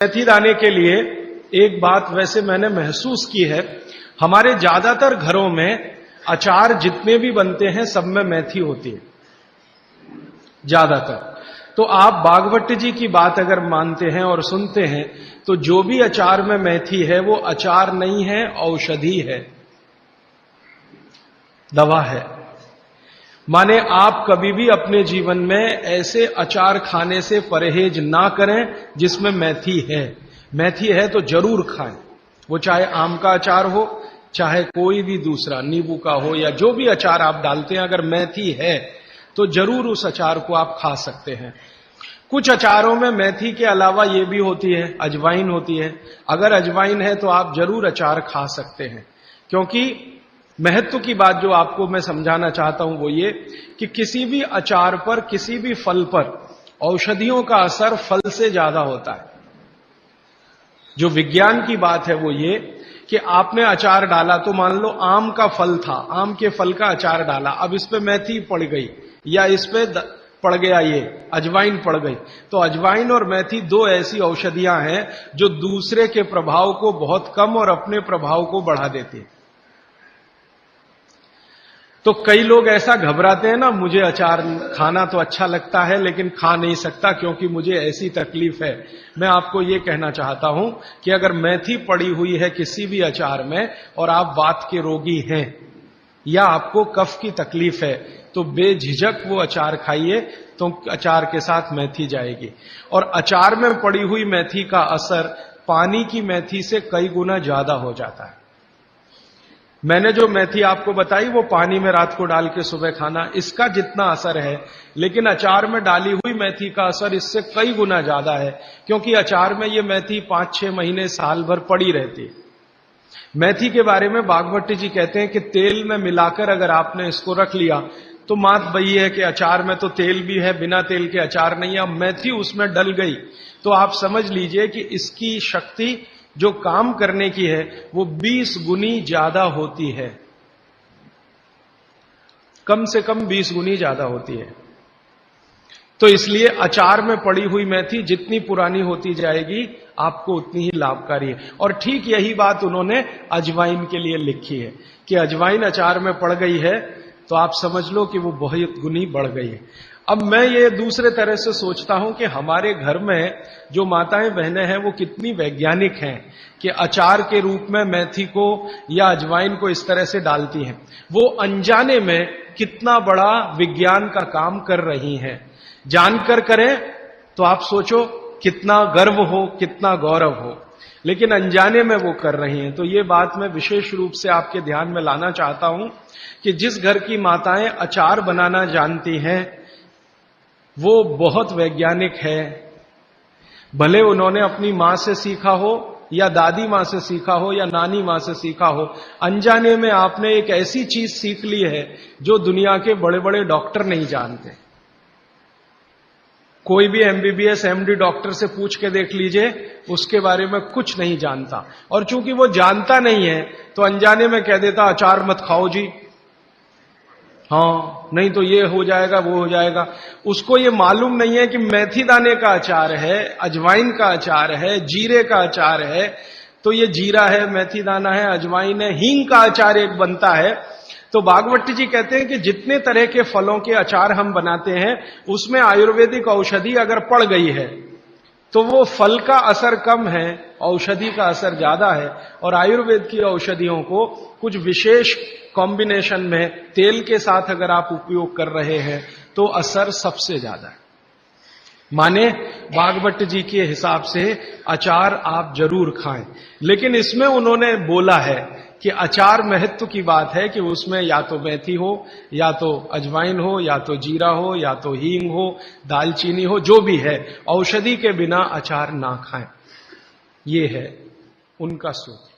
मेथी दाने के लिए एक बात वैसे मैंने महसूस की है, हमारे ज्यादातर घरों में अचार जितने भी बनते हैं सब में मेथी होती है ज्यादातर। तो आप बागवट जी की बात अगर मानते हैं और सुनते हैं तो जो भी अचार में मेथी है वो अचार नहीं है, औषधि है, दवा है। माने आप कभी भी अपने जीवन में ऐसे अचार खाने से परहेज ना करें जिसमें मेथी है। मेथी है तो जरूर खाएं, वो चाहे आम का अचार हो, चाहे कोई भी दूसरा नींबू का हो, या जो भी अचार आप डालते हैं, अगर मेथी है तो जरूर उस अचार को आप खा सकते हैं। कुछ अचारों में मेथी के अलावा ये भी होती है, अजवाइन होती है। अगर अजवाइन है तो आप जरूर अचार खा सकते हैं, क्योंकि महत्व की बात जो आपको मैं समझाना चाहता हूं वो ये कि किसी भी अचार पर, किसी भी फल पर औषधियों का असर फल से ज्यादा होता है। जो विज्ञान की बात है वो ये कि आपने अचार डाला, तो मान लो आम का फल था, आम के फल का अचार डाला, अब इस पे मेथी पड़ गई या इस पे पड़ गया ये अजवाइन पड़ गई, तो अजवाइन और मेथी दो ऐसी औषधियां हैं जो दूसरे के प्रभाव को बहुत कम और अपने प्रभाव को बढ़ा देती है। तो कई लोग ऐसा घबराते हैं ना, मुझे अचार खाना तो अच्छा लगता है लेकिन खा नहीं सकता क्योंकि मुझे ऐसी तकलीफ है। मैं आपको ये कहना चाहता हूं कि अगर मेथी पड़ी हुई है किसी भी अचार में और आप वात के रोगी हैं या आपको कफ की तकलीफ है तो बेझिझक वो अचार खाइए, तो अचार के साथ मेथी जाएगी। और अचार में पड़ी हुई मेथी का असर पानी की मेथी से कई गुना ज्यादा हो जाता है। मैंने जो मेथी आपको बताई वो पानी में रात को डाल के सुबह खाना, इसका जितना असर है, लेकिन अचार में डाली हुई मेथी का असर इससे कई गुना ज्यादा है, क्योंकि अचार में ये मेथी 5-6 महीने साल भर पड़ी रहती है। मेथी के बारे में बागवट जी कहते हैं कि तेल में मिलाकर अगर आपने इसको रख लिया तो बात वही है कि अचार में तो तेल भी है, बिना तेल के अचार नहीं है। अब मेथी उसमें डल गई तो आप समझ लीजिए कि इसकी शक्ति जो काम करने की है वो 20 गुनी ज्यादा होती है, कम से कम 20 गुनी ज्यादा होती है। तो इसलिए अचार में पड़ी हुई मेथी जितनी पुरानी होती जाएगी आपको उतनी ही लाभकारी है। और ठीक यही बात उन्होंने अजवाइन के लिए लिखी है कि अजवाइन अचार में पड़ गई है तो आप समझ लो कि वो बहुत गुनी बढ़ गई है। अब मैं ये दूसरे तरह से सोचता हूं कि हमारे घर में जो माताएं बहनें हैं वो कितनी वैज्ञानिक हैं कि अचार के रूप में मेथी को या अजवाइन को इस तरह से डालती हैं। वो अनजाने में कितना बड़ा विज्ञान का काम कर रही हैं। जानकर करें तो आप सोचो कितना गर्व हो, कितना गौरव हो, लेकिन अनजाने में वो कर रही हैं। तो ये बात मैं विशेष रूप से आपके ध्यान में लाना चाहता हूं कि जिस घर की माताएं अचार बनाना जानती हैं वो बहुत वैज्ञानिक है। भले उन्होंने अपनी मां से सीखा हो या दादी मां से सीखा हो या नानी मां से सीखा हो, अनजाने में आपने एक ऐसी चीज सीख ली है जो दुनिया के बड़े बड़े डॉक्टर नहीं जानते। कोई भी MBBS MD डॉक्टर से पूछ के देख लीजिए, उसके बारे में कुछ नहीं जानता। और चूंकि वो जानता नहीं है तो अनजाने में कह देता अचार मत खाओ जी, हाँ नहीं तो ये हो जाएगा वो हो जाएगा। उसको ये मालूम नहीं है कि मेथी दाने का अचार है, अजवाइन का अचार है, जीरे का अचार है। तो ये जीरा है, मेथी दाना है, अजवाइन है, हींग का अचार एक बनता है। तो बागवट जी कहते हैं कि जितने तरह के फलों के अचार हम बनाते हैं उसमें आयुर्वेदिक औषधि अगर पड़ गई है तो वो फल का असर कम है, औषधि का असर ज्यादा है। और आयुर्वेद की औषधियों को कुछ विशेष कॉम्बिनेशन में तेल के साथ अगर आप उपयोग कर रहे हैं तो असर सबसे ज्यादा है। माने बागवट जी के हिसाब से अचार आप जरूर खाएं, लेकिन इसमें उन्होंने बोला है कि अचार महत्व की बात है कि उसमें या तो मेथी हो, या तो अजवाइन हो, या तो जीरा हो, या तो हींग हो, दालचीनी हो, जो भी है, औषधि के बिना अचार ना खाएं। ये है उनका सूत्र।